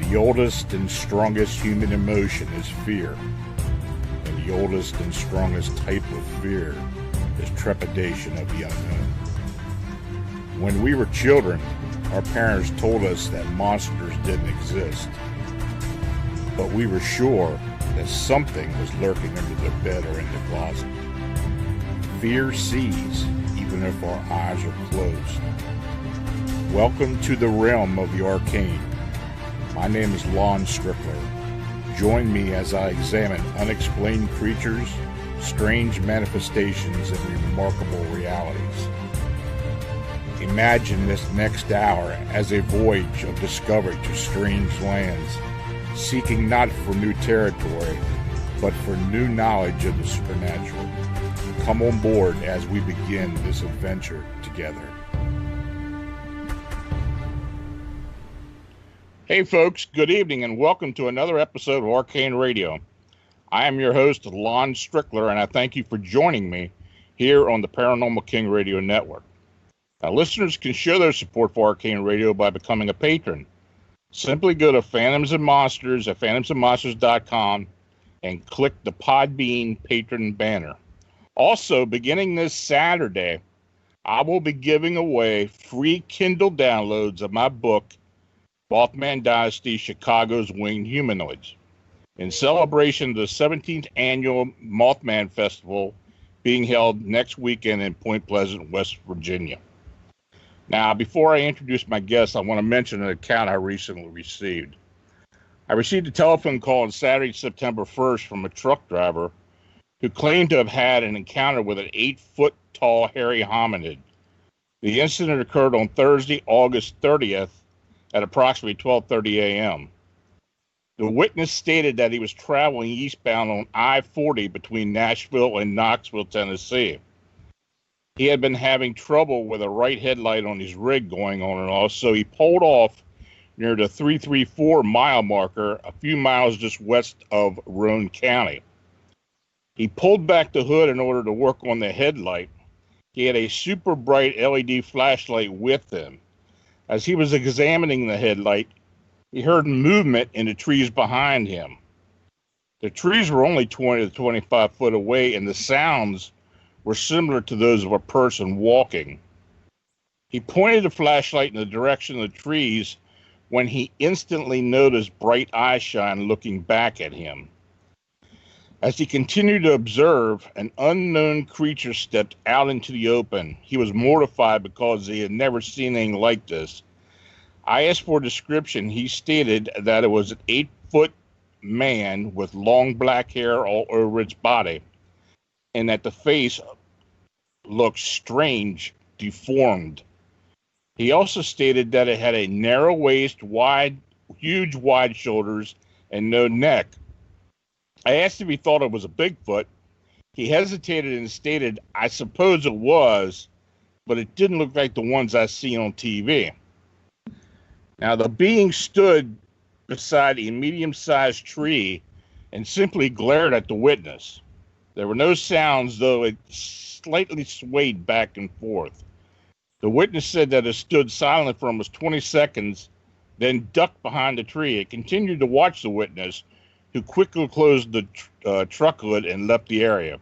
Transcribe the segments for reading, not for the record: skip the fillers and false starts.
The oldest and strongest human emotion is fear. And the oldest and strongest type of fear is trepidation of the unknown. When we were children, our parents told us that monsters didn't exist. But we were sure that something was lurking under the bed or in the closet. Fear sees even if our eyes are closed. Welcome to the realm of the arcane. My name is Lon Strickler. Join me as I examine unexplained creatures, strange manifestations, and remarkable realities. Imagine this next hour as a voyage of discovery to strange lands, seeking not for new territory, but for new knowledge of the supernatural. Come on board as we begin this adventure together. Hey folks, good evening and welcome to another episode of Arcane Radio. I am your host, Lon Strickler, and I thank you for joining me here on the Paranormal King Radio Network. Now, listeners can show their support for Arcane Radio by becoming a patron. Simply go to Phantoms and Monsters at phantomsandmonsters.com and click the Podbean patron banner. Also, beginning this Saturday, I will be giving away free Kindle downloads of my book, Mothman Dynasty, Chicago's Winged Humanoids, in celebration of the 17th Annual Mothman Festival being held next weekend in Point Pleasant, West Virginia. Now, before I introduce my guest, I want to mention an account I recently received. I received a telephone call on Saturday, September 1st from a truck driver who claimed to have had an encounter with an 8-foot-tall hairy hominid. The incident occurred on Thursday, August 30th at approximately 12:30 a.m. The witness stated that he was traveling eastbound on I-40 between Nashville and Knoxville, Tennessee. He had been having trouble with a right headlight on his rig going on and off, so he pulled off near the 334 mile marker a few miles just west of Roane County. He pulled back the hood in order to work on the headlight. He had a super bright LED flashlight with him. As he was examining the headlight, he heard movement in the trees behind him. The trees were only 20 to 25 foot away, and the sounds were similar to those of a person walking. He pointed the flashlight in the direction of the trees when he instantly noticed bright eye shine looking back at him. As he continued to observe, an unknown creature stepped out into the open. He was mortified because he had never seen anything like this. I asked for a description. He stated that it was an 8-foot man with long black hair all over its body, and that the face looked strange, deformed. He also stated that it had a narrow waist, huge wide shoulders, and no neck. I asked if he thought it was a Bigfoot. He hesitated and stated, I suppose it was, but it didn't look like the ones I seen on TV. Now, the being stood beside a medium-sized tree and simply glared at the witness. There were no sounds, though it slightly swayed back and forth. The witness said that it stood silent for almost 20 seconds, then ducked behind the tree. It continued to watch the witness, who quickly closed the truck hood and left the area.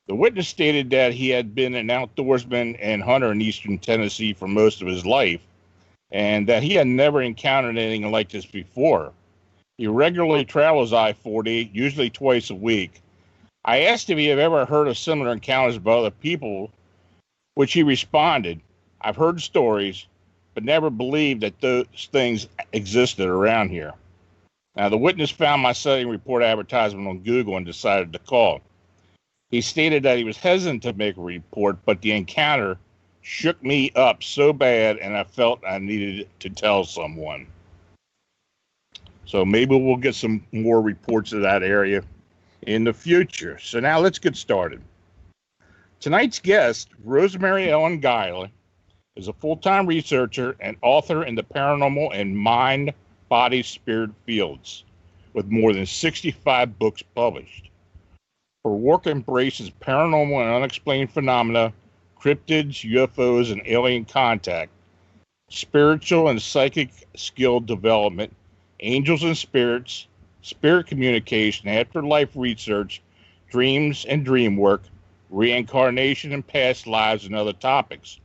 The witness stated that he had been an outdoorsman and hunter in eastern Tennessee for most of his life, and that he had never encountered anything like this before. He regularly travels I-40, usually twice a week. I asked if he had ever heard of similar encounters by other people, which he responded, I've heard stories, but never believed that those things existed around here. Now, the witness found my sighting report advertisement on Google and decided to call. He stated that he was hesitant to make a report, but the encounter shook me up so bad, and I felt I needed to tell someone. So maybe we'll get some more reports of that area in the future. So now let's get started. Tonight's guest, Rosemary Guiley, is a full-time researcher and author in the paranormal and mind, body, spirit fields, with more than 65 books published. Her work embraces paranormal and unexplained phenomena, cryptids, UFOs, and alien contact, spiritual and psychic skill development, angels and spirits, spirit communication, afterlife research, dreams and dream work, reincarnation and past lives, and other topics.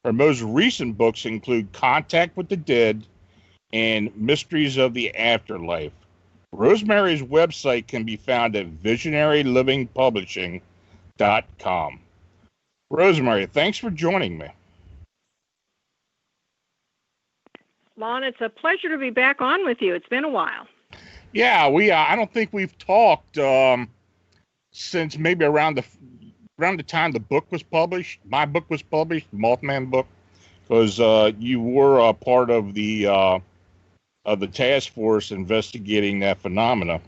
Her most recent books include Contact with the Dead and Mysteries of the Afterlife. Rosemary's website can be found at visionarylivingpublishing.com. Rosemary, thanks for joining me. Lon, it's a pleasure to be back on with you. It's been a while. Yeah, I don't think we've talked since maybe around the time the book was published. My book was published, the Mothman book, because you were a part of the task force investigating that phenomena.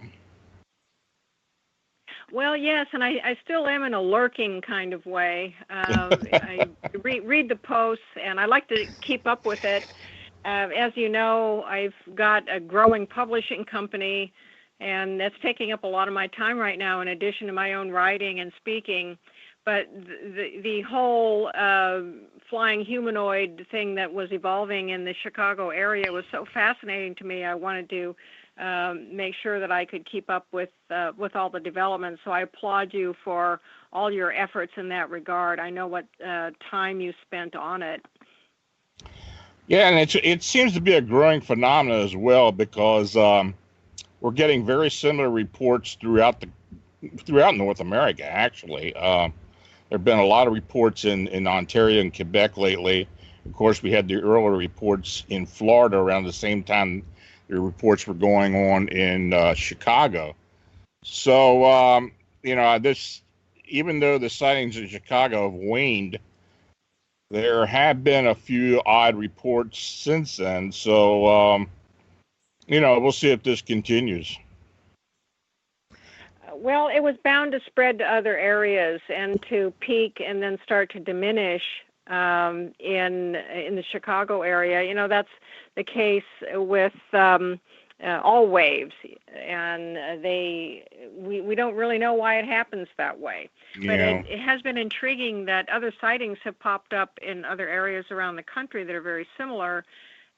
Well, yes, and I still am in a lurking kind of way. I read the posts, and I like to keep up with it. As you know, I've got a growing publishing company, and that's taking up a lot of my time right now, in addition to my own writing and speaking. But the whole flying humanoid thing that was evolving in the Chicago area was so fascinating to me. I wanted to make sure that I could keep up with all the developments. So I applaud you for all your efforts in that regard. I know what time you spent on it. Yeah, and it seems to be a growing phenomenon as well, because we're getting very similar reports throughout North America. Actually, there have been a lot of reports in Ontario and Quebec lately. Of course, we had the earlier reports in Florida around the same time the reports were going on in Chicago. So, even though the sightings in Chicago have waned, there have been a few odd reports since then. So, we'll see if this continues. Well, it was bound to spread to other areas and to peak and then start to diminish in the Chicago area. That's the case with all waves, and we don't really know why it happens that way. But it has been intriguing that other sightings have popped up in other areas around the country that are very similar.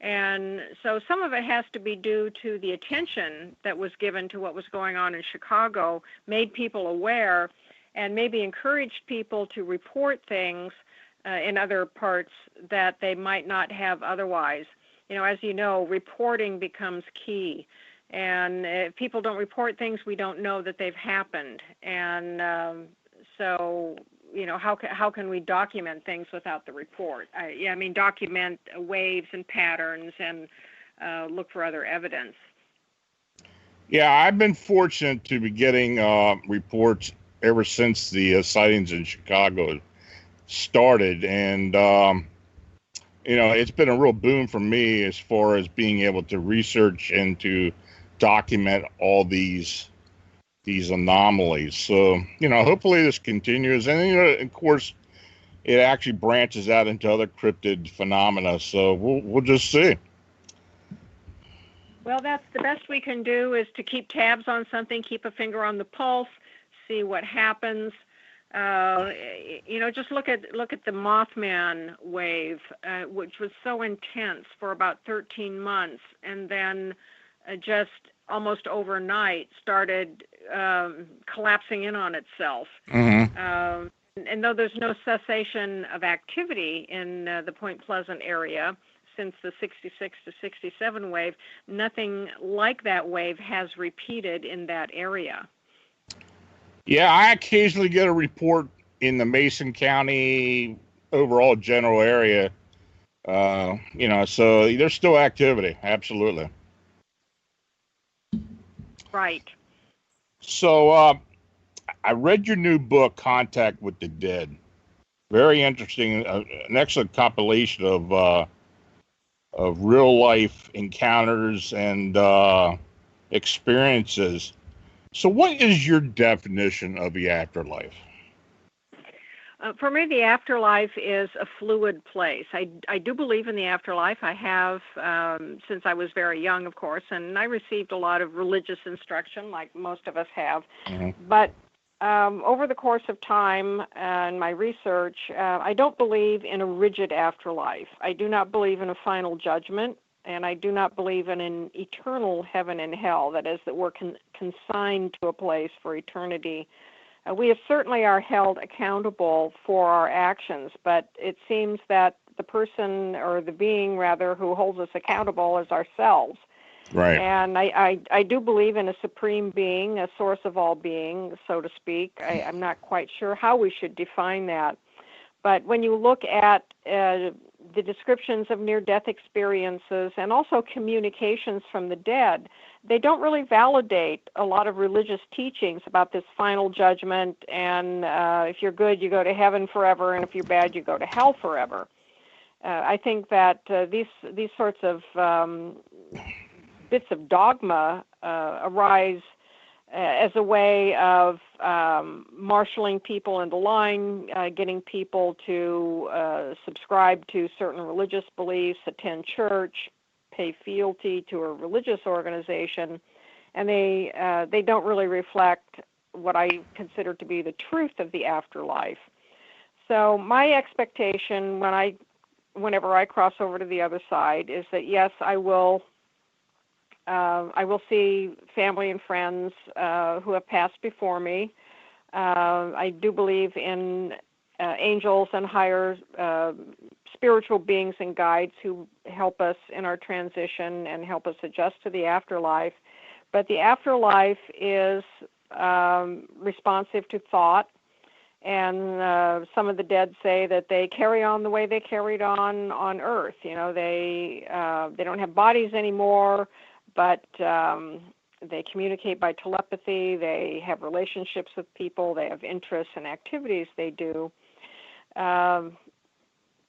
And so some of it has to be due to the attention that was given to what was going on in Chicago, made people aware, and maybe encouraged people to report things in other parts that they might not have otherwise. As you know, reporting becomes key. And if people don't report things, we don't know that they've happened. And so, how can we document things without the report? Document waves and patterns and look for other evidence. Yeah, I've been fortunate to be getting reports ever since the sightings in Chicago started. And, it's been a real boom for me as far as being able to research and to document all these anomalies. So, hopefully this continues. And, of course, it actually branches out into other cryptid phenomena. So we'll just see. Well, that's the best we can do, is to keep tabs on something, keep a finger on the pulse, see what happens. Just look at the Mothman wave, which was so intense for about 13 months, and then just almost overnight started collapsing in on itself. Mm-hmm. And though there's no cessation of activity in the Point Pleasant area since the 66 to 67 wave, nothing like that wave has repeated in that area. Yeah, I occasionally get a report in the Mason County overall general area. So there's still activity. Absolutely. Right. So I read your new book, Contact with the Dead. Very interesting. An excellent compilation of real life encounters and experiences. So what is your definition of the afterlife? For me, the afterlife is a fluid place. I do believe in the afterlife. I have since I was very young, of course, and I received a lot of religious instruction, like most of us have. Mm-hmm. But over the course of time and my research, I don't believe in a rigid afterlife. I do not believe in a final judgment. and I do not believe in an eternal heaven and hell, that is, that we're consigned to a place for eternity. We certainly are held accountable for our actions, but it seems that the person, or the being rather, who holds us accountable is ourselves. Right. And I do believe in a supreme being, a source of all being, so to speak. I'm not quite sure how we should define that. But when you look at the descriptions of near-death experiences and also communications from the dead, they don't really validate a lot of religious teachings about this final judgment, and if you're good, you go to heaven forever, and if you're bad, you go to hell forever. I think that these sorts of bits of dogma arise as a way of marshaling people into line, getting people to subscribe to certain religious beliefs, attend church, pay fealty to a religious organization, and they don't really reflect what I consider to be the truth of the afterlife. So my expectation whenever I cross over to the other side is that, yes, I will see family and friends who have passed before me. I do believe in angels and higher spiritual beings and guides who help us in our transition and help us adjust to the afterlife. But the afterlife is responsive to thought, and some of the dead say that they carry on the way they carried on Earth. You know, they don't have bodies anymore, but they communicate by telepathy, they have relationships with people, they have interests and activities they do.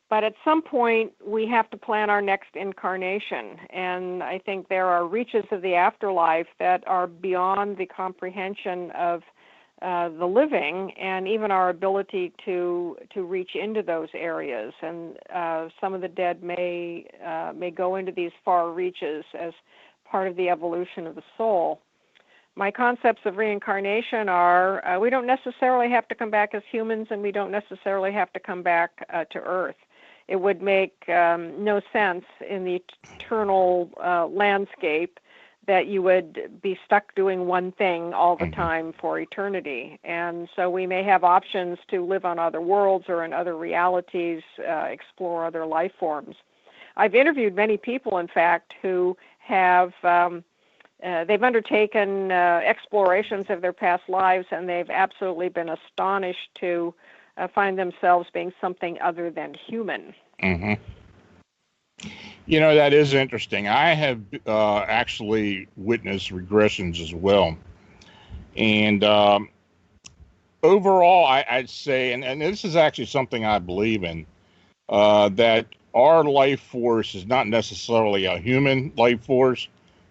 But at some point, we have to plan our next incarnation, and I think there are reaches of the afterlife that are beyond the comprehension of the living, and even our ability to reach into those areas. And some of the dead may go into these far reaches as part of the evolution of the soul. My concepts of reincarnation are we don't necessarily have to come back as humans, and we don't necessarily have to come back to Earth. It would make no sense in the eternal landscape that you would be stuck doing one thing all the time for eternity. And so we may have options to live on other worlds or in other realities, explore other life forms. I've interviewed many people, in fact, who have they've undertaken explorations of their past lives, and they've absolutely been astonished to find themselves being something other than human. Mm-hmm. You know, that is interesting. I have actually witnessed regressions as well. And overall, I'd say, and this is actually something I believe in, that our life force is not necessarily a human life force,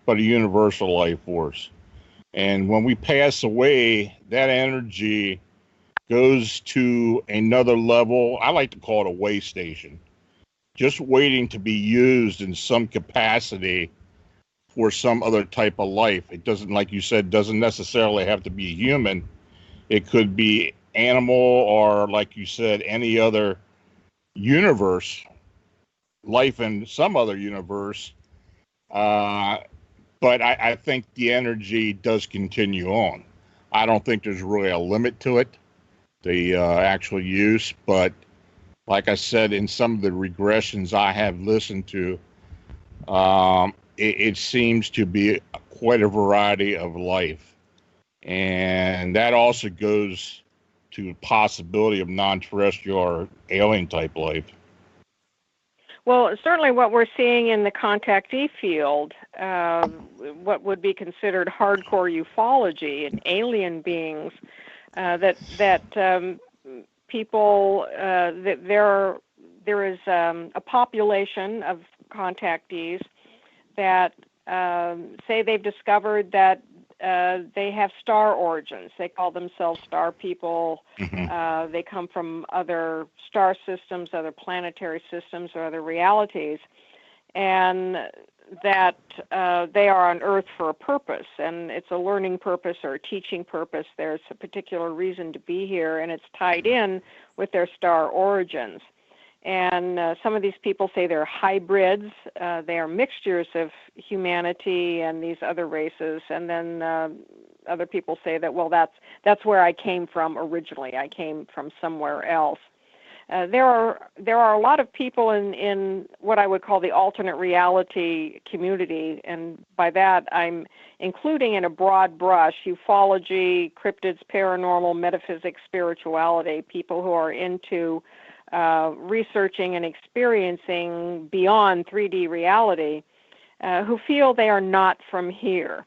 but a universal life force. And when we pass away, that energy goes to another level. I like to call it a way station, just waiting to be used in some capacity for some other type of life. It doesn't, like you said, doesn't necessarily have to be human. It could be animal, or like you said, any other universe, life in some other universe. But I think the energy does continue on. I don't think there's really a limit to it, the actual use. But like I said, in some of the regressions I have listened to, it seems to be quite a variety of life. And that also goes to the possibility of non-terrestrial or alien type life. Well, certainly what we're seeing in the contactee field, what would be considered hardcore ufology and alien beings, people, that there is a population of contactees that say they've discovered that they have star origins. They call themselves star people. Mm-hmm. They come from other star systems, other planetary systems, or other realities, and that they are on Earth for a purpose, and it's a learning purpose or a teaching purpose. There's a particular reason to be here, and it's tied in with their star origins. And some of these people say they're hybrids. They are mixtures of humanity and these other races. And then other people say that, well, that's where I came from originally. I came from somewhere else. There are a lot of people in what I would call the alternate reality community, and by that I'm including in a broad brush ufology, cryptids, paranormal, metaphysics, spirituality, people who are into researching and experiencing beyond 3D reality, who feel they are not from here.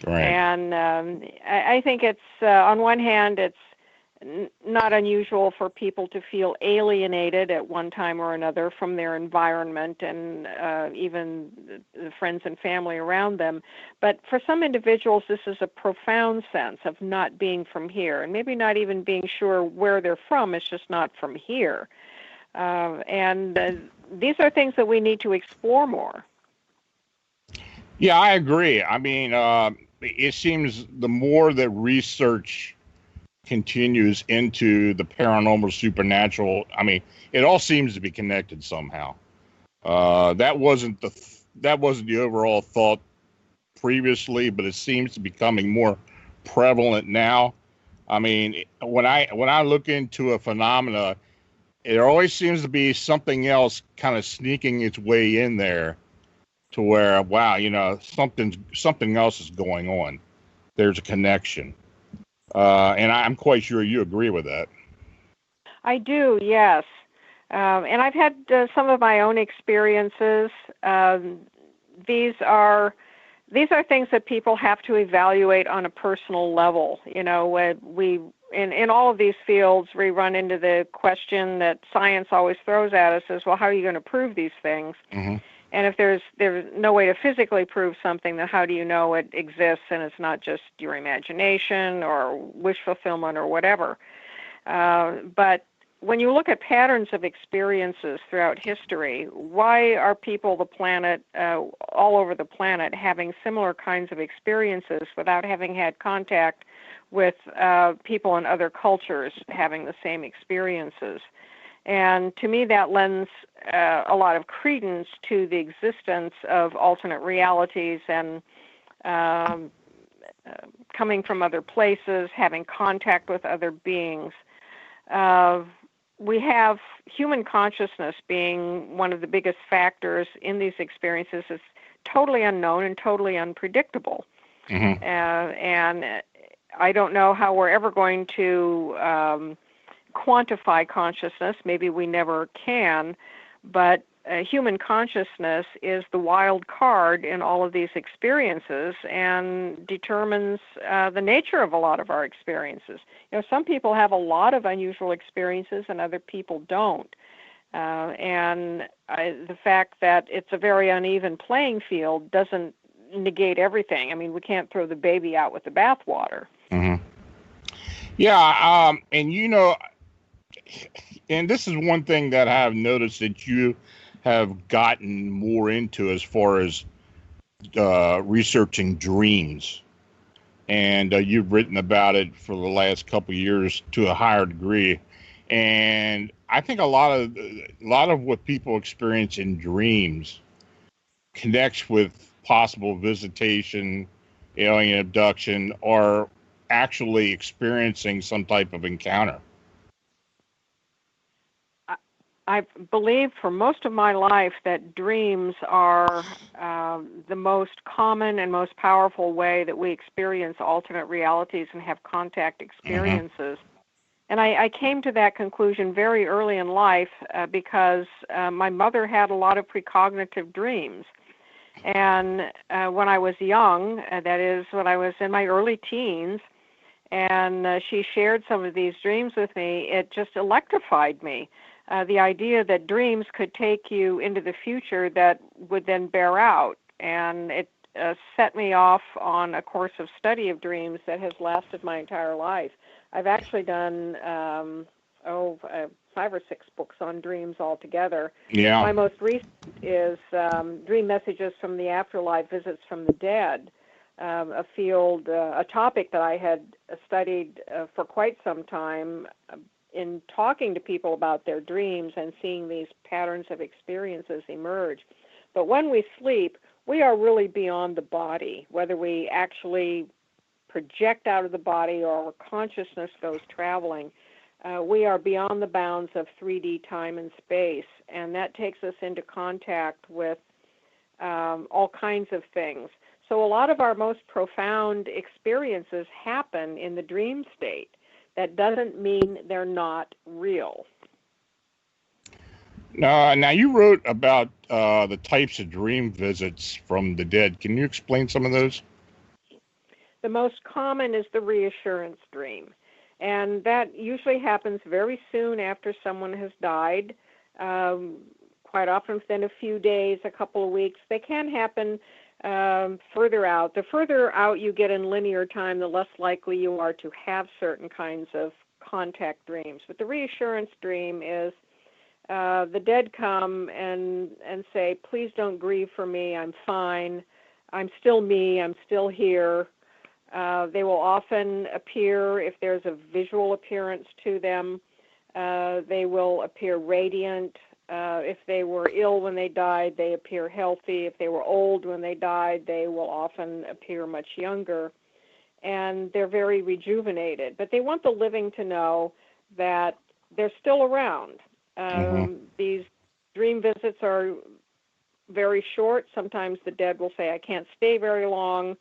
Right. And I think it's, on one hand, it's not unusual for people to feel alienated at one time or another from their environment and even the friends and family around them. But for some individuals, this is a profound sense of not being from here, and maybe not even being sure where they're from. It's just not from here. And these are things that we need to explore more. Yeah, I agree. I mean, it seems the more that research continues into the paranormal, supernatural, I mean, it all seems to be connected somehow. That wasn't the overall thought previously, but it seems to be becoming more prevalent now. I mean, when I look into a phenomena, there always seems to be something else kind of sneaking its way in there to where, wow, something else is going on. There's a connection. And I'm quite sure you agree with that. I do, yes. And I've had some of my own experiences. These are things that people have to evaluate on a personal level. In all of these fields, we run into the question that science always throws at us is, well, how are you going to prove these things? Mm-hmm. And if there's no way to physically prove something, then how do you know it exists and it's not just your imagination or wish fulfillment or whatever? But when you look at patterns of experiences throughout history, why are people all over the planet having similar kinds of experiences without having had contact with people in other cultures having the same experiences? And to me, that lends a lot of credence to the existence of alternate realities and coming from other places, having contact with other beings. We have human consciousness being one of the biggest factors in these experiences. It's totally unknown and totally unpredictable. Mm-hmm. And I don't know how we're ever going to quantify consciousness. Maybe we never can, but human consciousness is the wild card in all of these experiences and determines the nature of a lot of our experiences. Some people have a lot of unusual experiences and other people don't. And the fact that it's a very uneven playing field doesn't negate everything. I mean, we can't throw the baby out with the bathwater. Mm-hmm. Yeah, and this is one thing that I've noticed that you have gotten more into as far as researching dreams. And you've written about it for the last couple of years to a higher degree. And I think a lot of what people experience in dreams connects with possible visitation, alien abduction, or actually experiencing some type of encounter. I believe for most of my life that dreams are the most common and most powerful way that we experience alternate realities and have contact experiences. Mm-hmm. And I came to that conclusion very early in life because my mother had a lot of precognitive dreams. And when I was young, that is when I was in my early teens, and she shared some of these dreams with me, it just electrified me. The idea that dreams could take you into the future that would then bear out. And it set me off on a course of study of dreams that has lasted my entire life. I've actually done 5 or 6 books on dreams altogether. Yeah. My most recent is Dream Messages from the Afterlife, Visits from the Dead, a topic that I had studied for quite some time in talking to people about their dreams and seeing these patterns of experiences emerge. But when we sleep, we are really beyond the body, whether we actually project out of the body or our consciousness goes traveling. We are beyond the bounds of 3D time and space, and that takes us into contact with all kinds of things. So a lot of our most profound experiences happen in the dream state. That doesn't mean they're not real. Now you wrote about the types of dream visits from the dead. Can you explain some of those? The most common is the reassurance dream, and that usually happens very soon after someone has died, quite often within a few days, a couple of weeks. They can happen further out. The further out you get in linear time, the less likely you are to have certain kinds of contact dreams. But the reassurance dream is the dead come and say, please don't grieve for me, I'm fine, I'm still me, I'm still here. They will often appear, if there's a visual appearance to them, they will appear radiant. If they were ill when they died, they appear healthy. If they were old when they died, they will often appear much younger. And they're very rejuvenated. But they want the living to know that they're still around. These dream visits are very short. Sometimes the dead will say, I can't stay very long,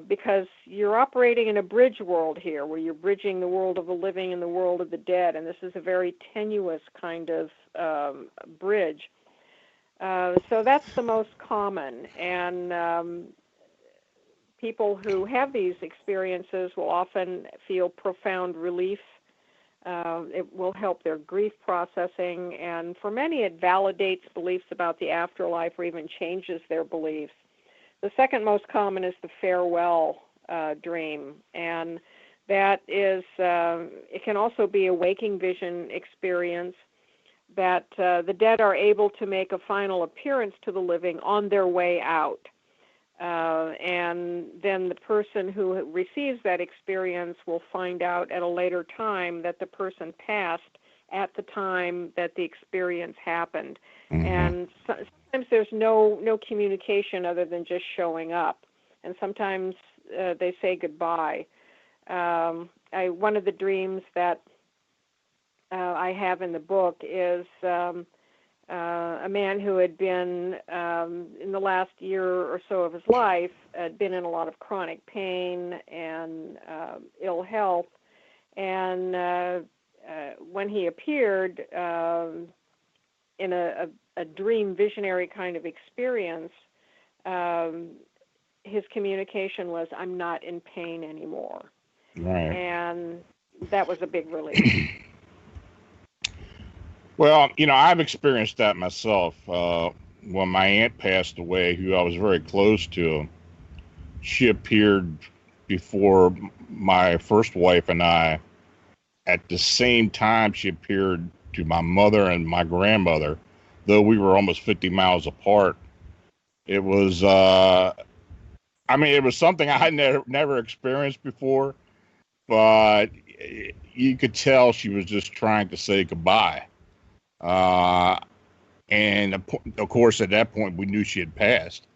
because you're operating in a bridge world here where you're bridging the world of the living and the world of the dead, and this is a very tenuous kind of bridge. So that's the most common, and people who have these experiences will often feel profound relief. It will help their grief processing, and for many it validates beliefs about the afterlife or even changes their beliefs. The second most common is the farewell dream, and that is, it can also be a waking vision experience that the dead are able to make a final appearance to the living on their way out. And then the person who receives that experience will find out at a later time that the person passed at the time that the experience happened. And sometimes there's no communication other than just showing up. And sometimes they say goodbye. One of the dreams that I have in the book is a man who had been, in the last year or so of his life, had been in a lot of chronic pain and ill health. And when he appeared in a dream visionary kind of experience, his communication was, I'm not in pain anymore. Right. And that was a big relief. Well, I've experienced that myself. When my aunt passed away, who I was very close to, she appeared before my first wife and I. At the same time, she appeared to my mother and my grandmother, though we were almost 50 miles apart. It was, it was something I had never experienced before, but you could tell she was just trying to say goodbye. And of course, at that point, we knew she had passed,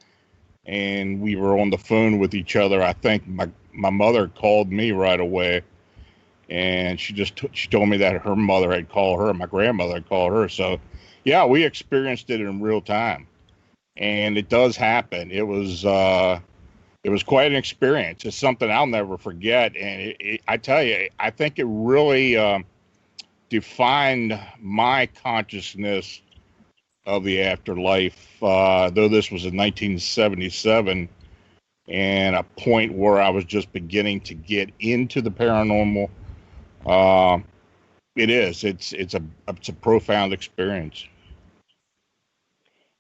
and we were on the phone with each other. I think my mother called me right away, and she told me that her mother had called her, and my grandmother had called her. So, yeah, we experienced it in real time, and it does happen. It was quite an experience. It's something I'll never forget, and I tell you, I think it really defined my consciousness of the afterlife, though this was in 1977, and a point where I was just beginning to get into the paranormal. It's a profound experience.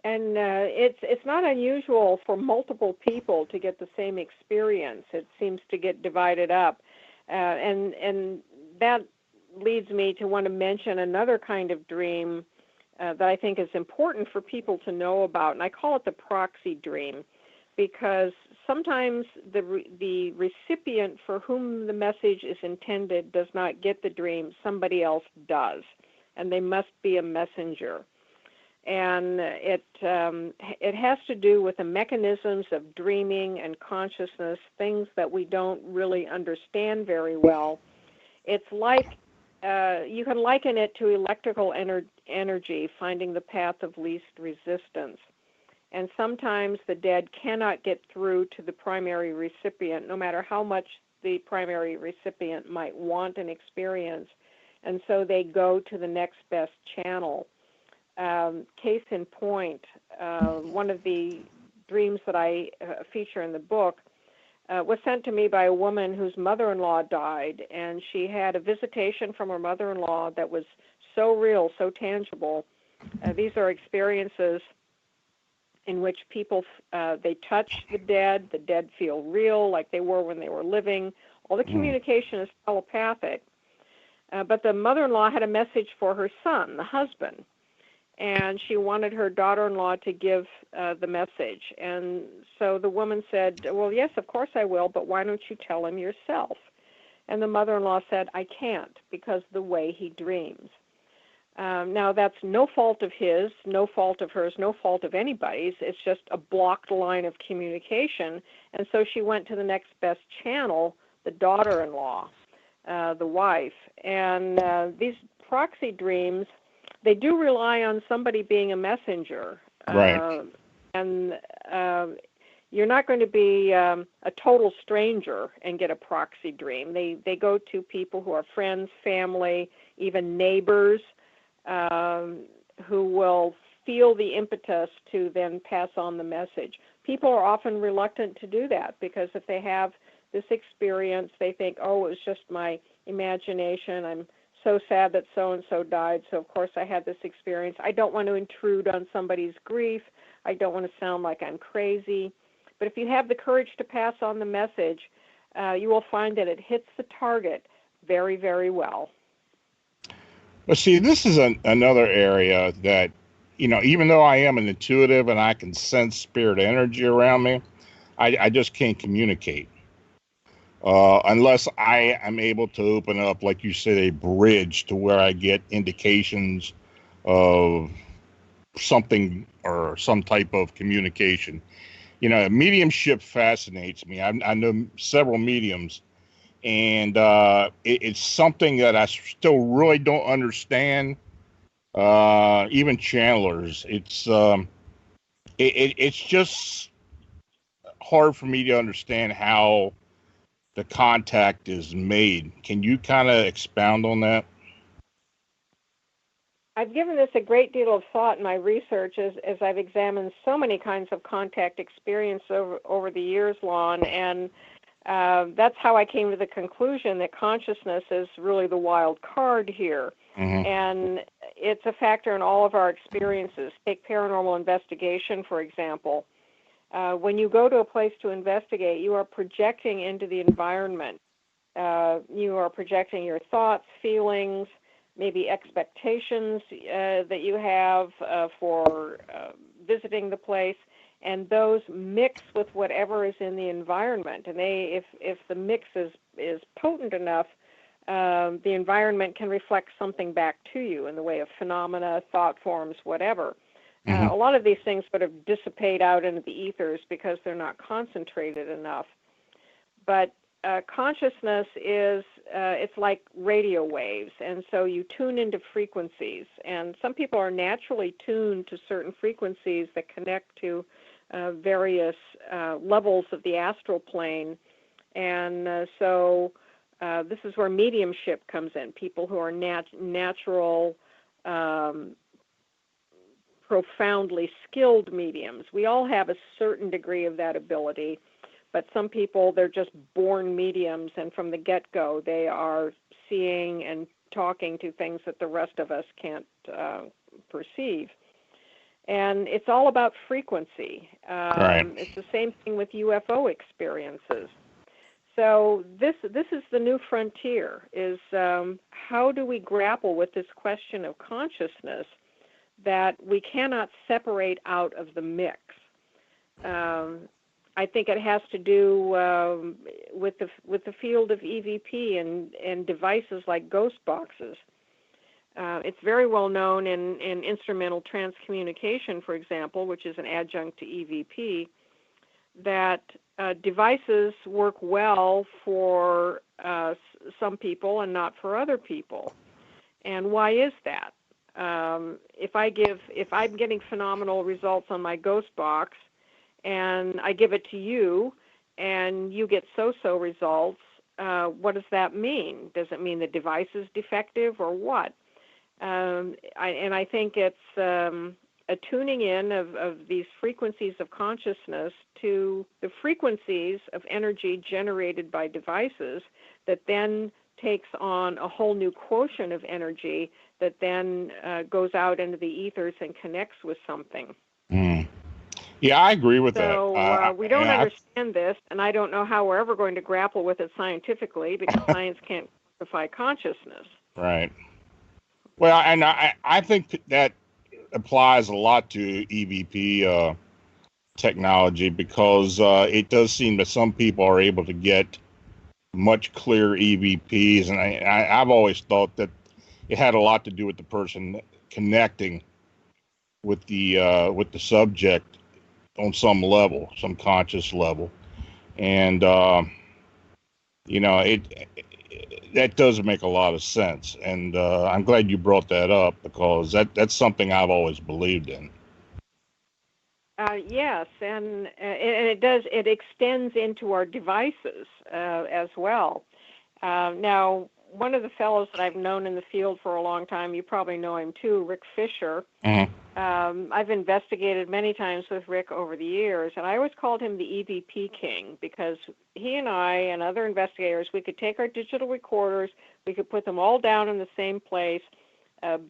And it's not unusual for multiple people to get the same experience. It seems to get divided up, and that leads me to want to mention another kind of dream that I think is important for people to know about, and I call it the proxy dream, because sometimes the recipient for whom the message is intended does not get the dream. Somebody else does, and they must be a messenger. And it has to do with the mechanisms of dreaming and consciousness, things that we don't really understand very well. It's like you can liken it to electrical energy, finding the path of least resistance. And sometimes the dead cannot get through to the primary recipient, no matter how much the primary recipient might want an experience. And so they go to the next best channel. Case in point, one of the dreams that I feature in the book was sent to me by a woman whose mother-in-law died, and she had a visitation from her mother-in-law that was so real, so tangible. These are experiences in which people, they touch the dead feel real, like they were when they were living. All the communication is telepathic. But the mother-in-law had a message for her son, the husband, and she wanted her daughter-in-law to give the message. And so the woman said, well, yes, of course I will, but why don't you tell him yourself? And the mother-in-law said, I can't, because the way he dreams. Now, that's no fault of his, no fault of hers, no fault of anybody's. It's just a blocked line of communication. And so she went to the next best channel, the daughter-in-law, the wife. And these proxy dreams, they do rely on somebody being a messenger. Right. And you're not going to be a total stranger and get a proxy dream. They go to people who are friends, family, even neighbors, who will feel the impetus to then pass on the message. People are often reluctant to do that because if they have this experience, they think, oh, it was just my imagination. I'm so sad that so-and-so died, so of course I had this experience. I don't want to intrude on somebody's grief. I don't want to sound like I'm crazy. But if you have the courage to pass on the message, you will find that it hits the target very, very well. Well, see, this is another area that, even though I am an intuitive and I can sense spirit energy around me, I just can't communicate. Unless I am able to open up, like you said, a bridge to where I get indications of something or some type of communication. Mediumship fascinates me. I know several mediums, and it's something that I still really don't understand. Even channelers, it's just hard for me to understand how the contact is made. Can you kind of expound on that? I've given this a great deal of thought in my research as I've examined so many kinds of contact experience over the years, Lon, and that's how I came to the conclusion that consciousness is really the wild card here. Mm-hmm. And it's a factor in all of our experiences. Take paranormal investigation, for example. When you go to a place to investigate, you are projecting into the environment. You are projecting your thoughts, feelings, maybe expectations that you have for visiting the place, and those mix with whatever is in the environment. And if the mix is potent enough, the environment can reflect something back to you in the way of phenomena, thought forms, whatever. A lot of these things sort of dissipate out into the ethers because they're not concentrated enough. But consciousness is, it's like radio waves, and so you tune into frequencies. And some people are naturally tuned to certain frequencies that connect to various levels of the astral plane. And so this is where mediumship comes in, people who are natural, profoundly skilled mediums. We all have a certain degree of that ability, but some people, they're just born mediums, and from the get-go, they are seeing and talking to things that the rest of us can't perceive. And it's all about frequency. Right. It's the same thing with UFO experiences. So this is the new frontier, is how do we grapple with this question of consciousness that we cannot separate out of the mix. I think it has to do with the field of EVP and devices like ghost boxes. It's very well known in instrumental transcommunication, for example, which is an adjunct to EVP, that devices work well for some people and not for other people. And why is that? If I'm getting phenomenal results on my ghost box, and I give it to you, and you get so-so results, what does that mean? Does it mean the device is defective or what? I think it's a tuning in of these frequencies of consciousness to the frequencies of energy generated by devices that then takes on a whole new quotient of energy that then goes out into the ethers and connects with something. Mm. Yeah, I agree with that. So we don't understand this, and I don't know how we're ever going to grapple with it scientifically because science can't quantify consciousness. Right. Well, and I think that applies a lot to EVP technology because it does seem that some people are able to get much clearer EVPs, and I've always thought that it had a lot to do with the person connecting with the subject on some level, some conscious level, and that does make a lot of sense, and I'm glad you brought that up because that's something I've always believed in. Yes, and it extends into our devices as well. Now, one of the fellows that I've known in the field for a long time, you probably know him too, Rick Fisher. Mm-hmm. I've investigated many times with Rick over the years, and I always called him the EVP King because he and I and other investigators, we could take our digital recorders, we could put them all down in the same place,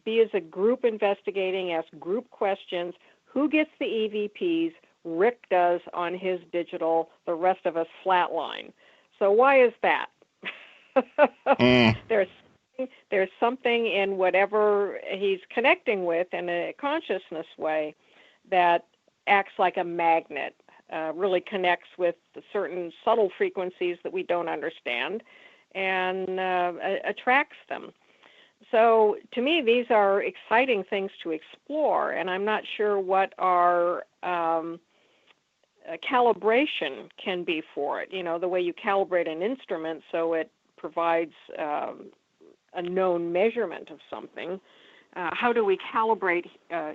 be as a group investigating, ask group questions. Who gets the EVPs? Rick does on his digital, the rest of us flatline. So why is that? There's something in whatever he's connecting with in a consciousness way that acts like a magnet, really connects with certain subtle frequencies that we don't understand and attracts them. So to me, these are exciting things to explore, and I'm not sure what our calibration can be for it. You know, the way you calibrate an instrument so it provides a known measurement of something. How do we calibrate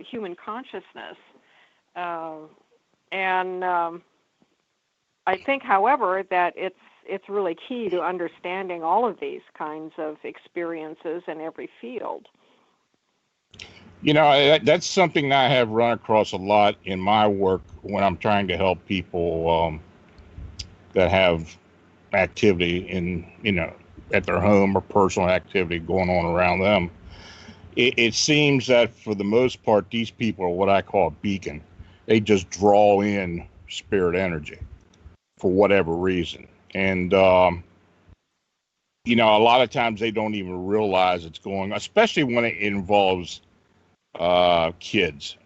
human consciousness? And I think, however, that it's really key to understanding all of these kinds of experiences in every field. You know, that's something that I have run across a lot in my work when I'm trying to help people that have activity at their home or personal activity going on around them. It seems that for the most part, these people are what I call a beacon. They just draw in spirit energy for whatever reason. And, a lot of times they don't even realize it's going, especially when it involves kids.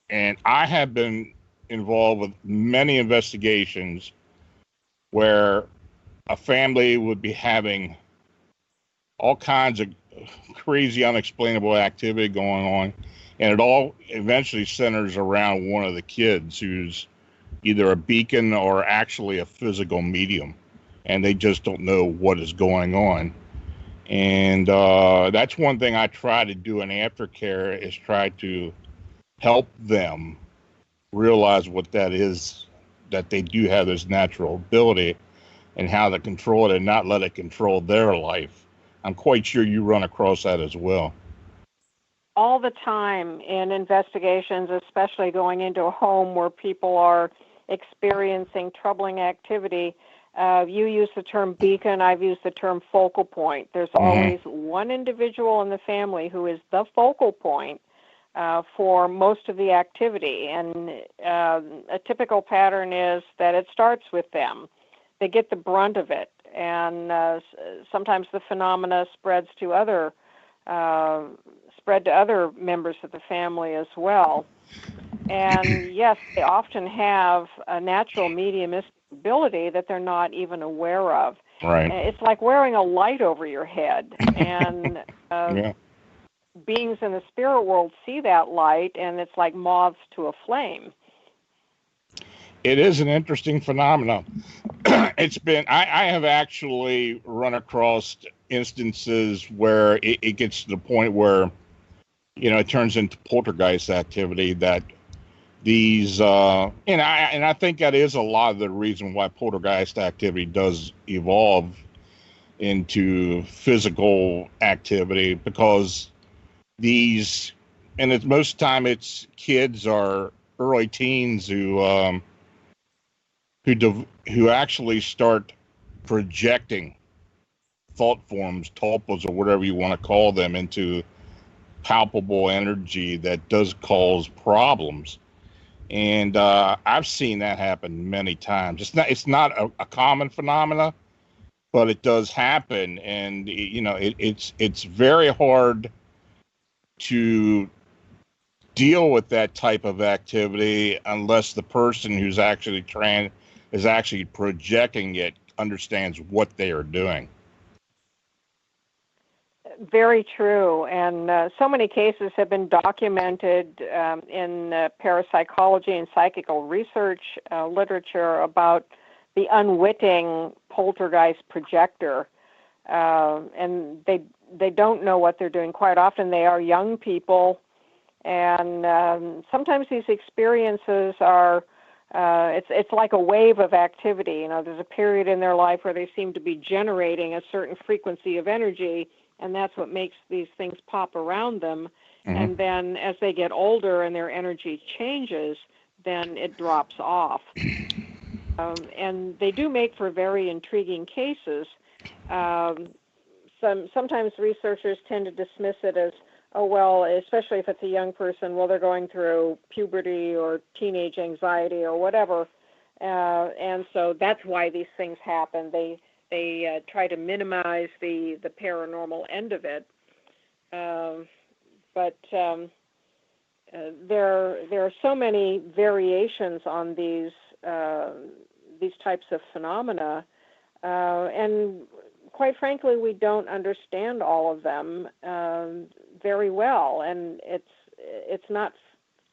And I have been involved with many investigations where a family would be having all kinds of crazy, unexplainable activity going on, and it all eventually centers around one of the kids who's either a beacon or actually a physical medium, and they just don't know what is going on. And that's one thing I try to do in aftercare is try to help them realize what that is, that they do have this natural ability and how to control it and not let it control their life. I'm quite sure you run across that as well. All the time in investigations, especially going into a home where people are experiencing troubling activity. You use the term beacon, I've used the term focal point. There's always one individual in the family who is the focal point for most of the activity. And a typical pattern is that it starts with them. They get the brunt of it. And sometimes the phenomena spread to other members of the family as well. And yes, they often have a natural mediumistic ability that they're not even aware of. Right. It's like wearing a light over your head, and Yeah. beings in the spirit world see that light, and it's like moths to a flame. It is an interesting phenomenon. I have actually run across instances where it gets to the point where, it turns into poltergeist activity that these, and I think that is a lot of the reason why poltergeist activity does evolve into physical activity, because these, and it's most of the time it's kids or early teens who actually start projecting thought forms, tulpas, or whatever you want to call them, into palpable energy that does cause problems. And I've seen that happen many times. It's not a common phenomena, but it does happen. And it's very hard to deal with that type of activity unless the person who's actually projecting it understands what they are doing. Very true, and so many cases have been documented in parapsychology and psychical research literature about the unwitting poltergeist projector, and they don't know what they're doing. Quite often, they are young people, and sometimes these experiences are. It's like a wave of activity. There's a period in their life where they seem to be generating a certain frequency of energy, and that's what makes these things pop around them. Mm-hmm. And then as they get older and their energy changes, then it drops off. And they do make for very intriguing cases. Sometimes researchers tend to dismiss it as, oh, well, especially if it's a young person, well, they're going through puberty or teenage anxiety or whatever. And so that's why these things happen. They try to minimize the paranormal end of it. But there are so many variations on these types of phenomena. And quite frankly, we don't understand all of them very well. And it's not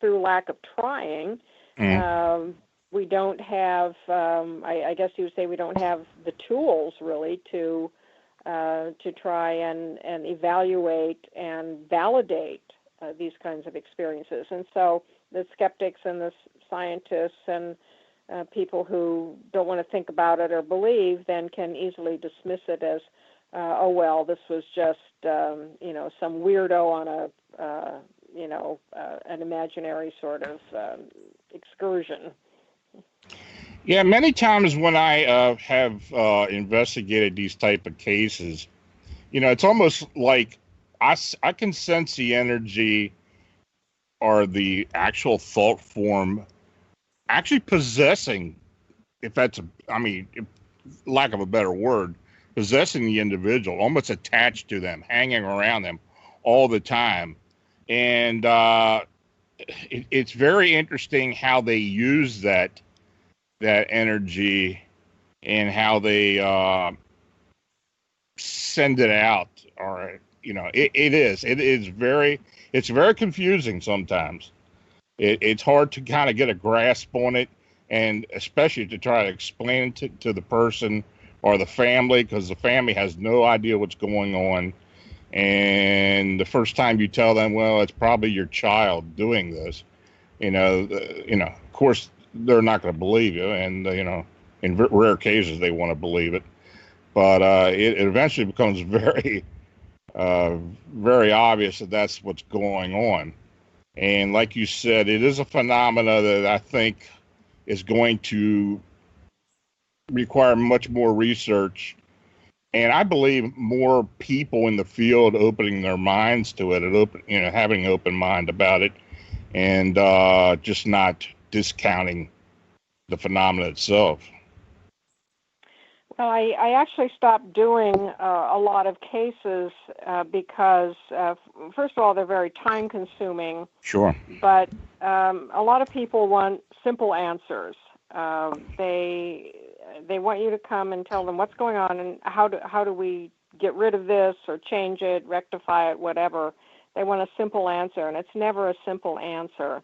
through lack of trying. We don't have, I guess you would say, we don't have the tools really to try and evaluate and validate these kinds of experiences. And so the skeptics and the scientists and people who don't want to think about it or believe then can easily dismiss it as, oh, well, this was just, some weirdo on an imaginary sort of excursion. Yeah, many times when I have investigated these type of cases, it's almost like I can sense the energy or the actual thought form actually possessing, lack of a better word, possessing the individual, almost attached to them, hanging around them all the time. And it's very interesting how they use that energy and how they send it out. Or it's very confusing sometimes. It's hard to kind of get a grasp on it, and especially to try to explain it to the person or the family, because the family has no idea what's going on. And the first time you tell them, well, it's probably your child doing this, of course, they're not going to believe you. And, in rare cases, they want to believe it. But it eventually becomes very, very obvious that that's what's going on. And like you said, it is a phenomena that I think is going to require much more research. And I believe more people in the field opening their minds to it, and having an open mind about it, and just not discounting the phenomena itself. Well, I actually stopped doing a lot of cases because, first of all, they're very time-consuming. Sure. But a lot of people want simple answers. They want you to come and tell them what's going on and how do we get rid of this or change it, rectify it, whatever. They want a simple answer, and it's never a simple answer.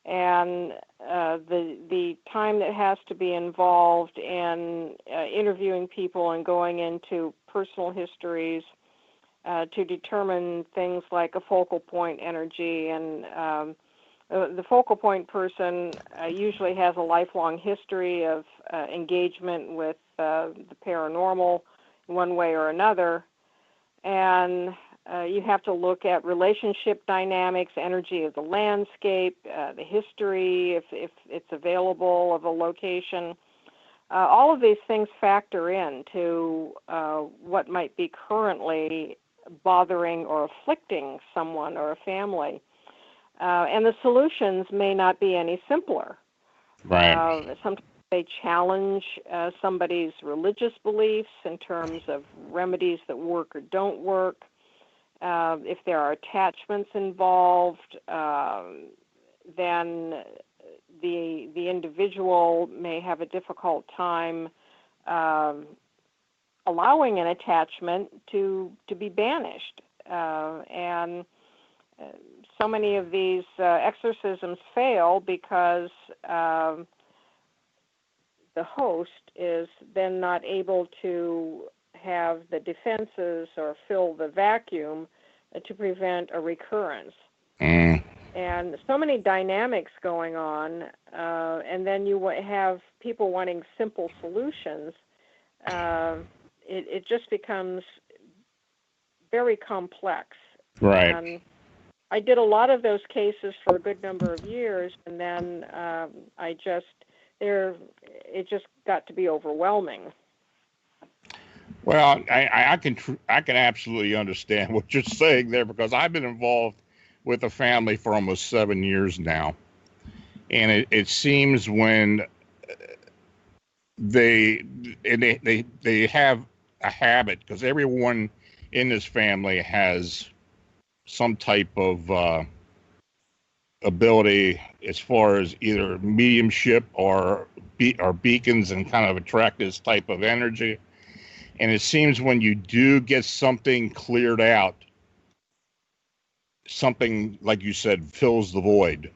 And the time that has to be involved in interviewing people and going into personal histories to determine things like a focal point energy, and the focal point person usually has a lifelong history of engagement with the paranormal one way or another, and you have to look at relationship dynamics, energy of the landscape, the history, if it's available, of a location. All of these things factor into what might be currently bothering or afflicting someone or a family. And the solutions may not be any simpler. Right. Sometimes they challenge somebody's religious beliefs in terms of remedies that work or don't work. If there are attachments involved, then the individual may have a difficult time allowing an attachment to be banished. And so many of these exorcisms fail because the host is then not able to have the defenses or fill the vacuum to prevent a recurrence. And so many dynamics going on, and then you have people wanting simple solutions. It just becomes very complex. Right. And I did a lot of those cases for a good number of years, and then it just got to be overwhelming. Well, I can absolutely understand what you're saying there, because I've been involved with a family for almost 7 years now, and it seems when they have a habit, because everyone in this family has some type of ability as far as either mediumship or beacons, and kind of attract this type of energy. And it seems when you do get something cleared out, something, like you said, fills the void.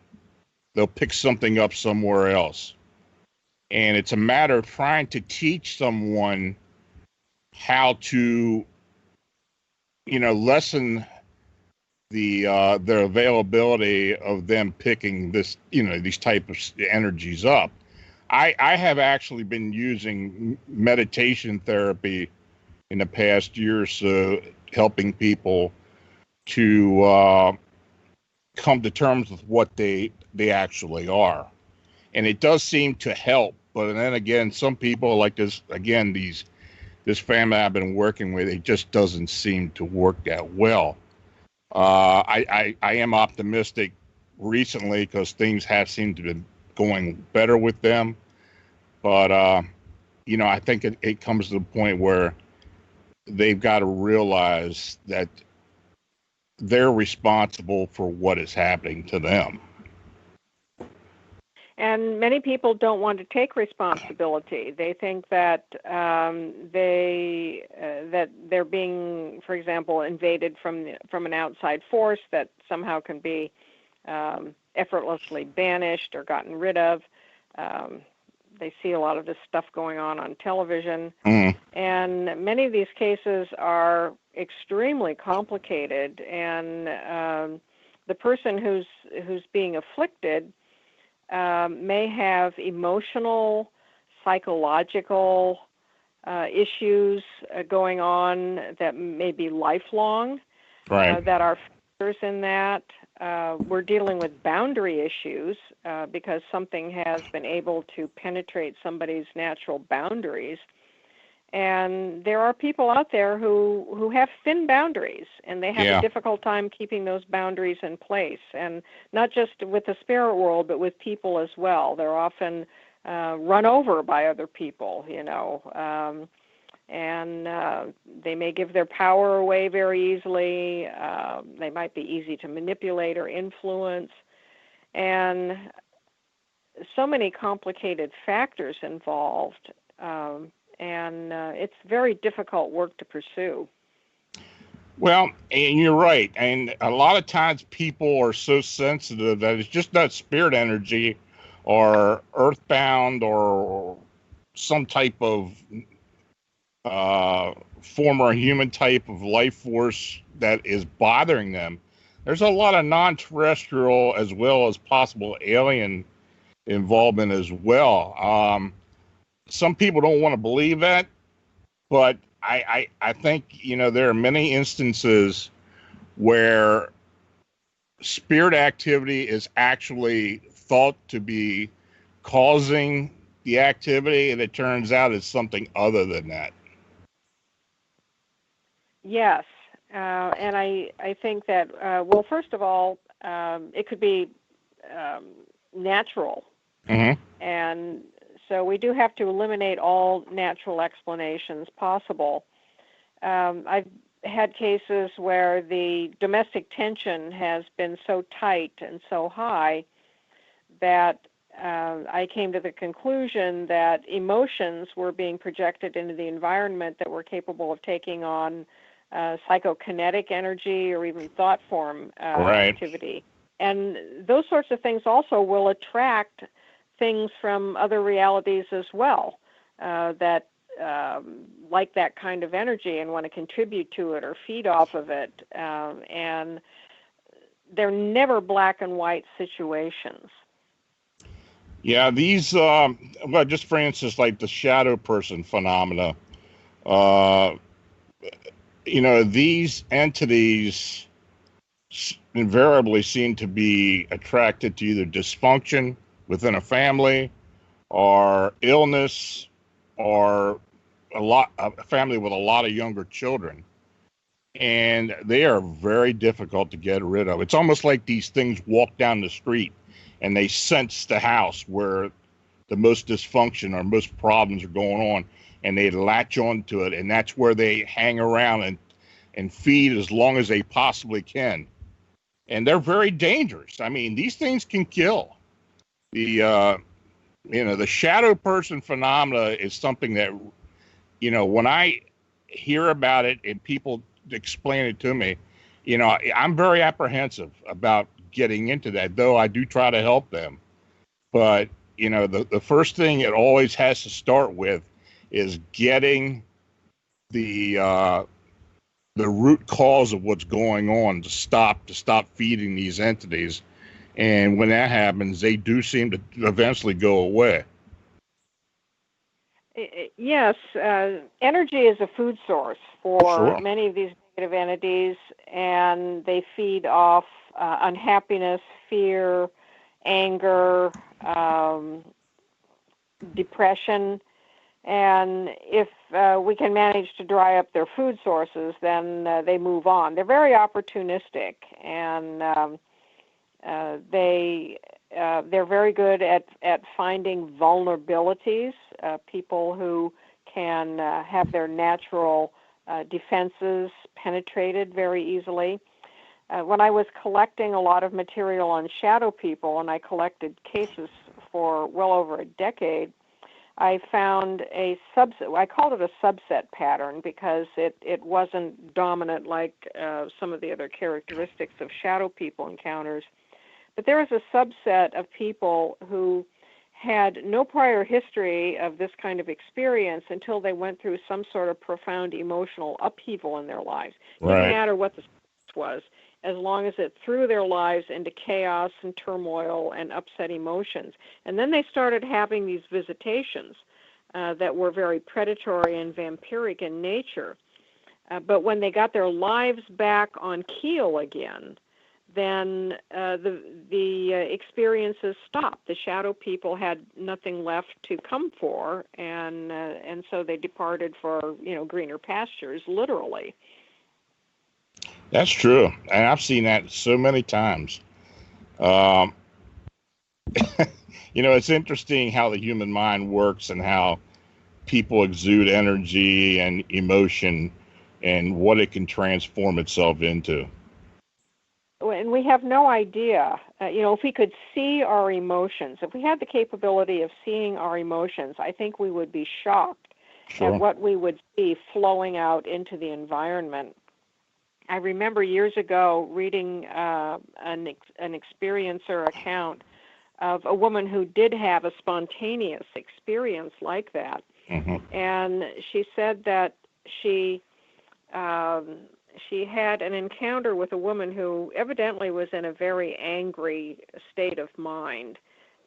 They'll pick something up somewhere else. And it's a matter of trying to teach someone how to, lessen their availability of them picking this, these type of energies up. I have actually been using meditation therapy in the past year or so, helping people to come to terms with what they actually are. And it does seem to help. But then again, some people like this family I've been working with, it just doesn't seem to work that well. I am optimistic recently because things have seemed to be going better with them. But, I think it comes to the point where they've got to realize that they're responsible for what is happening to them. And many people don't want to take responsibility. They think that that they're being, for example, invaded from an outside force that somehow can be effortlessly banished or gotten rid of. They see a lot of this stuff going on television, and many of these cases are extremely complicated. And the person who's being afflicted may have emotional, psychological issues going on that may be lifelong, right. That are factors in that. We're dealing with boundary issues because something has been able to penetrate somebody's natural boundaries. And there are people out there who have thin boundaries, and they have a difficult time keeping those boundaries in place. And not just with the spirit world, but with people as well. They're often run over by other people, and they may give their power away very easily. They might be easy to manipulate or influence, and so many complicated factors involved, and it's very difficult work to pursue. Well, and you're right. And a lot of times people are so sensitive that it's just not spirit energy or earthbound or some type of former human type of life force that is bothering them. There's a lot of non-terrestrial as well as possible alien involvement as well. Some people don't want to believe that, but I think, there are many instances where spirit activity is actually thought to be causing the activity, and it turns out it's something other than that. Yes, and I think that, well, first of all, it could be natural. Mm-hmm. And so we do have to eliminate all natural explanations possible. I've had cases where the domestic tension has been so tight and so high that I came to the conclusion that emotions were being projected into the environment that were capable of taking on psychokinetic energy or even thought form activity. And those sorts of things also will attract things from other realities as well that like that kind of energy and want to contribute to it or feed off of it. And they're never black and white situations. Yeah, these, just for instance, like the shadow person phenomena, these entities invariably seem to be attracted to either dysfunction within a family or illness or a family with a lot of younger children. And they are very difficult to get rid of. It's almost like these things walk down the street and they sense the house where the most dysfunction or most problems are going on, and they latch onto it, and that's where they hang around and feed as long as they possibly can. And they're very dangerous. I mean, these things can kill. The shadow person phenomena is something that, when I hear about it and people explain it to me, I'm very apprehensive about getting into that, though I do try to help them. But, the first thing it always has to start with is getting the root cause of what's going on to stop feeding these entities. And when that happens, they do seem to eventually go away. Yes, energy is a food source for many of these negative entities, and they feed off unhappiness, fear, anger, depression. And if we can manage to dry up their food sources, then they move on. They're very opportunistic, and they're very good at finding vulnerabilities, people who can have their natural defenses penetrated very easily. When I was collecting a lot of material on shadow people, and I collected cases for well over a decade, I found a subset. I called it a subset pattern because it wasn't dominant like some of the other characteristics of shadow people encounters. But there was a subset of people who had no prior history of this kind of experience until they went through some sort of profound emotional upheaval in their lives. It didn't matter what the was, as long as it threw their lives into chaos and turmoil and upset emotions. And then they started having these visitations that were very predatory and vampiric in nature. But when they got their lives back on keel again, then the experiences stopped. The shadow people had nothing left to come for, and so they departed for greener pastures, literally. That's true, and I've seen that so many times. It's interesting how the human mind works and how people exude energy and emotion and what it can transform itself into. And we have no idea, if we could see our emotions, if we had the capability of seeing our emotions, I think we would be shocked Sure. at what we would see flowing out into the environment. I remember years ago reading an experiencer account of a woman who did have a spontaneous experience like that. Mm-hmm. And she said that she had an encounter with a woman who evidently was in a very angry state of mind.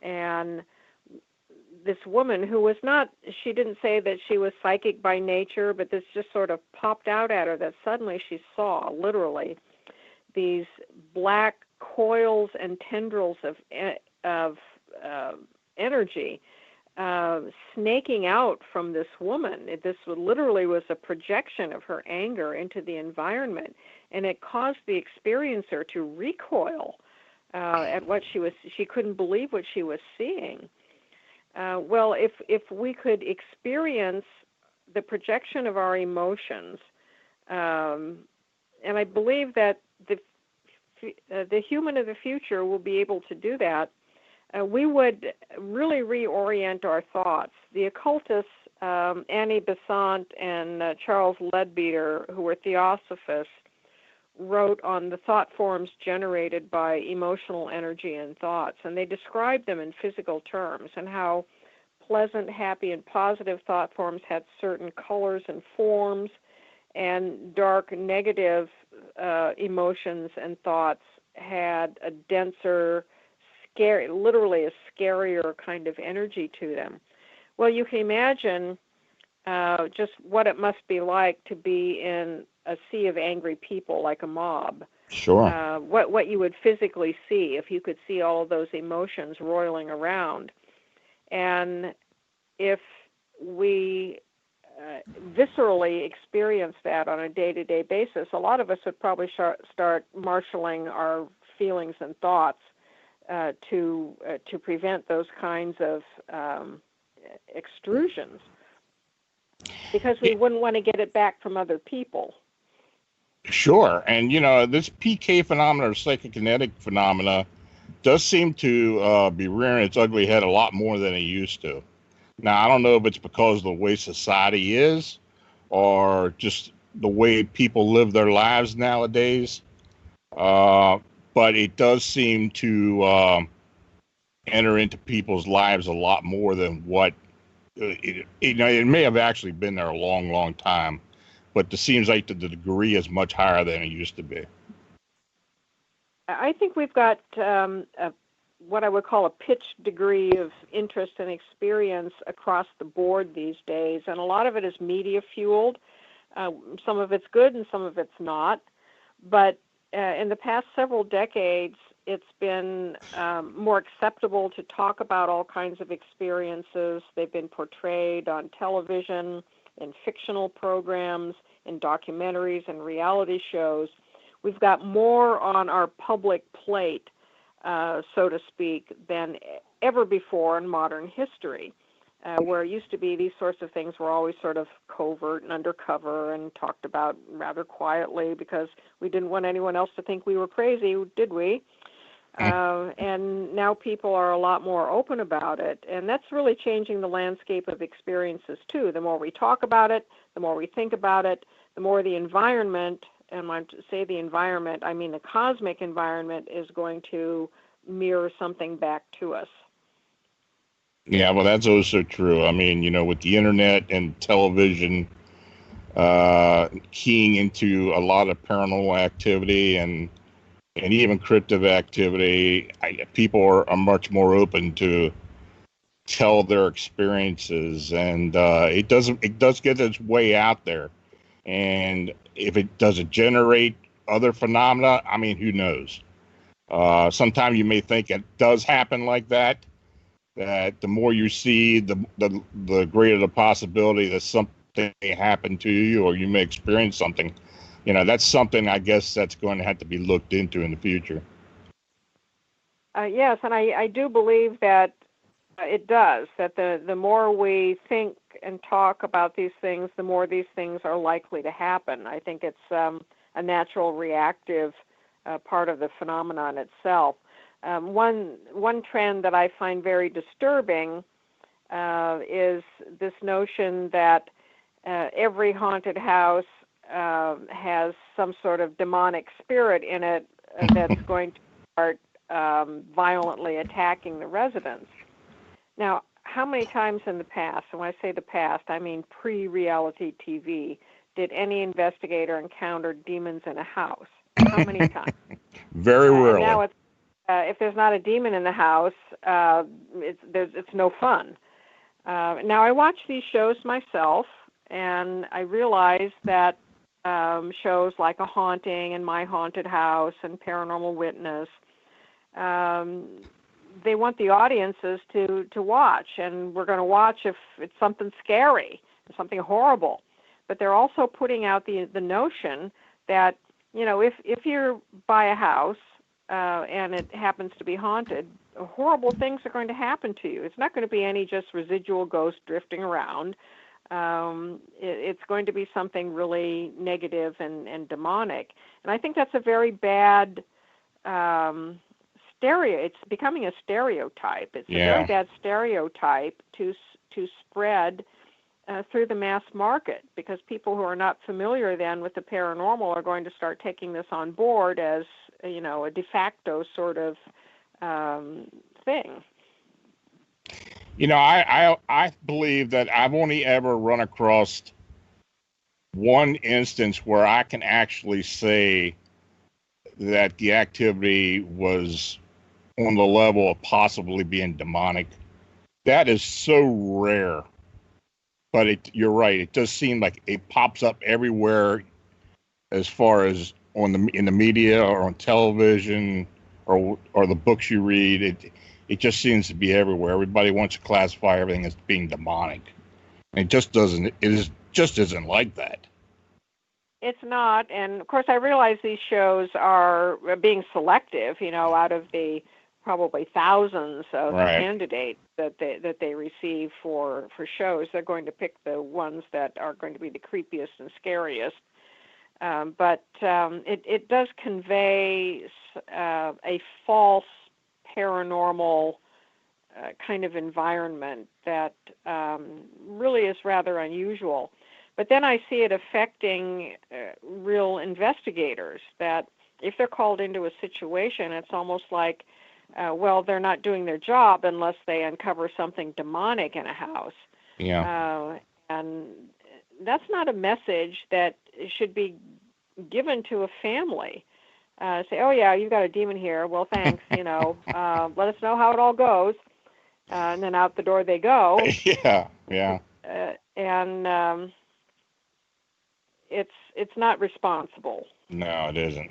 And this woman who was not, she didn't say that she was psychic by nature, but this just sort of popped out at her that suddenly she saw, literally, these black coils and tendrils of energy snaking out from this woman. This literally was a projection of her anger into the environment, and it caused the experiencer to recoil at what she couldn't believe what she was seeing. Well, if we could experience the projection of our emotions, and I believe that the human of the future will be able to do that, we would really reorient our thoughts. The occultists, Annie Besant and Charles Leadbeater, who were theosophists, wrote on the thought forms generated by emotional energy and thoughts, and they described them in physical terms and how pleasant, happy, and positive thought forms had certain colors and forms, and dark, negative emotions and thoughts had a denser, scary, literally a scarier kind of energy to them. Well, you can imagine just what it must be like to be in a sea of angry people, like a mob. Sure. What you would physically see if you could see all of those emotions roiling around. And if we viscerally experience that on a day-to-day basis, a lot of us would probably start marshaling our feelings and thoughts to prevent those kinds of extrusions, because we wouldn't want to get it back from other people. Sure. And, this PK phenomena or psychokinetic phenomena does seem to be rearing its ugly head a lot more than it used to. Now, I don't know if it's because of the way society is or just the way people live their lives nowadays. But it does seem to enter into people's lives a lot more than what it may have actually been there a long, long time. But it seems like the degree is much higher than it used to be. I think we've got what I would call a pitched degree of interest and experience across the board these days, and a lot of it is media fueled. Some of it's good and some of it's not. But in the past several decades, it's been more acceptable to talk about all kinds of experiences. They've been portrayed on television, in fictional programs, in documentaries and reality shows. We've got more on our public plate, so to speak, than ever before in modern history, where it used to be these sorts of things were always sort of covert and undercover and talked about rather quietly because we didn't want anyone else to think we were crazy, did we? And now people are a lot more open about it, and that's really changing the landscape of experiences too. The more we talk about it, the more we think about it, the more the environment, and when I say the environment, I mean the cosmic environment, is going to mirror something back to us. Yeah, well, that's also true. I mean, with the internet and television keying into a lot of paranormal activity and even cryptid activity, people are much more open to tell their experiences, and it does get its way out there. And if it doesn't generate other phenomena, I mean, who knows? Sometimes you may think it does happen like that. That the more you see, the greater the possibility that something may happen to you, or you may experience something. That's something I guess that's going to have to be looked into in the future. Yes, and I do believe that It does. That the more we think and talk about these things, the more these things are likely to happen. I think it's a natural reactive part of the phenomenon itself. One trend that I find very disturbing is this notion that every haunted house has some sort of demonic spirit in it that's going to start violently attacking the residents. Now, how many times in the past, and when I say the past, I mean pre-reality TV, did any investigator encounter demons in a house? How many times? Very rarely. Now, if there's not a demon in the house, it's no fun. Now, I watch these shows myself, and I realize that shows like A Haunting and My Haunted House and Paranormal Witness, they want the audiences to watch, and we're going to watch if it's something scary, something horrible. But they're also putting out the notion that, you know, if you buy a house and it happens to be haunted, horrible things are going to happen to you. It's not going to be any just residual ghosts drifting around. It's going to be something really negative and demonic. And I think that's a very bad it's becoming a stereotype. It's a very bad stereotype to spread through the mass market, because people who are not familiar then with the paranormal are going to start taking this on board as, you know, a de facto sort of thing. You know, I believe that I've only ever run across one instance where I can actually say that the activity was on the level of possibly being demonic. That is so rare. But you're right. It does seem like it pops up everywhere, as far as in the media or on television or the books you read. It just seems to be everywhere. Everybody wants to classify everything as being demonic. And it just doesn't. Just isn't like that. It's not. And of course, I realize these shows are being selective. You know, out of the probably thousands of candidates that they receive for shows, they're going to pick the ones that are going to be the creepiest and scariest. But it does convey a false paranormal kind of environment that really is rather unusual. But then I see it affecting real investigators, that if they're called into a situation, it's almost like, well, they're not doing their job unless they uncover something demonic in a house. Yeah. And that's not a message that should be given to a family. Say, oh, yeah, you've got a demon here. Well, thanks, you know, let us know how it all goes. And then out the door they go. Yeah. And it's not responsible. No, it isn't.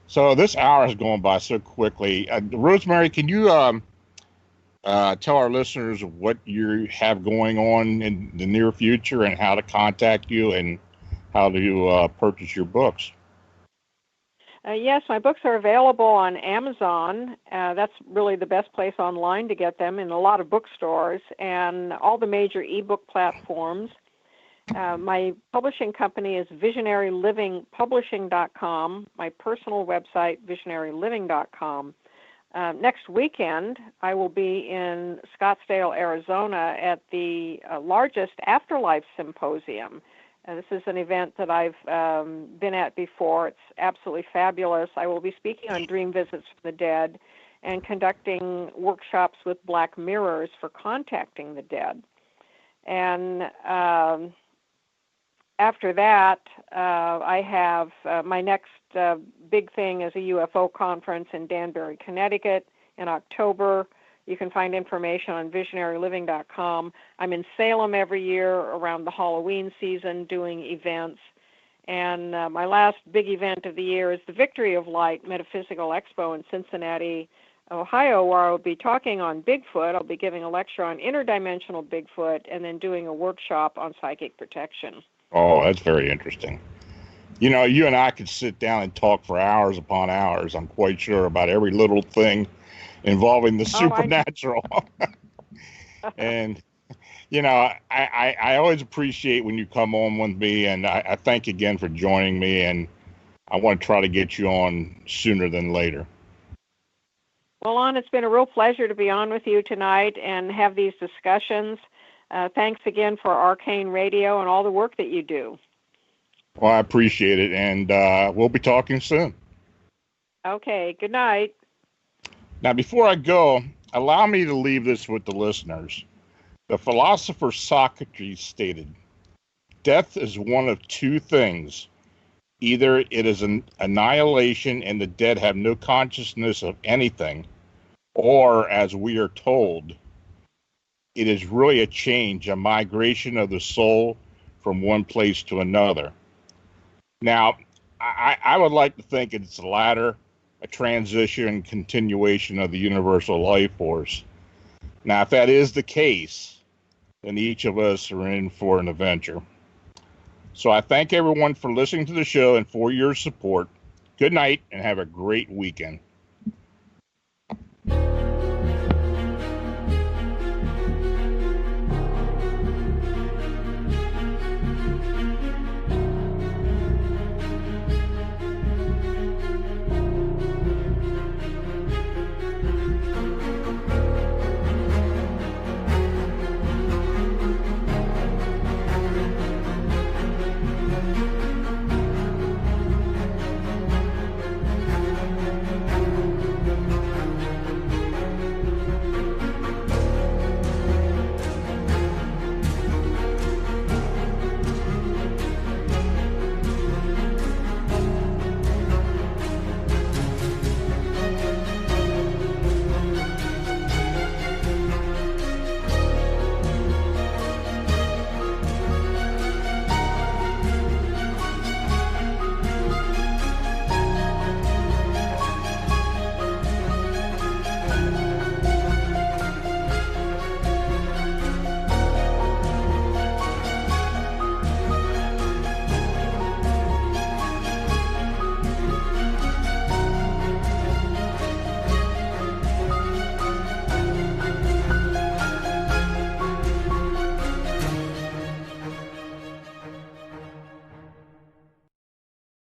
So this hour has gone by so quickly. Rosemary, can you tell our listeners what you have going on in the near future and how to contact you and how to purchase your books? Yes, my books are available on Amazon. That's really the best place online to get them, in a lot of bookstores and all the major ebook platforms. My publishing company is visionarylivingpublishing.com, my personal website, visionaryliving.com. Next weekend, I will be in Scottsdale, Arizona at the largest afterlife symposium. This is an event that I've been at before. It's absolutely fabulous. I will be speaking on dream visits from the dead and conducting workshops with black mirrors for contacting the dead. And after that, I have my next big thing is a UFO conference in Danbury, Connecticut in October. You can find information on visionaryliving.com. I'm in Salem every year around the Halloween season doing events. And my last big event of the year is the Victory of Light Metaphysical Expo in Cincinnati, Ohio, where I'll be talking on Bigfoot. I'll be giving a lecture on interdimensional Bigfoot and then doing a workshop on psychic protection. Oh, that's very interesting. You know, you and I could sit down and talk for hours upon hours, I'm quite sure, about every little thing involving the supernatural. And, I always appreciate when you come on with me, and I thank you again for joining me, and I want to try to get you on sooner than later. Well, Lon, it's been a real pleasure to be on with you tonight and have these discussions. Thanks again for Arcane Radio and all the work that you do. Well, I appreciate it, and we'll be talking soon. Okay, good night. Now, before I go, allow me to leave this with the listeners. The philosopher Socrates stated, "Death is one of two things. Either it is an annihilation and the dead have no consciousness of anything, or, as we are told, it is really a change, a migration of the soul from one place to another." Now, I would like to think it's the latter, a transition, continuation of the universal life force. Now, if that is the case, then each of us are in for an adventure. So I thank everyone for listening to the show and for your support. Good night and have a great weekend.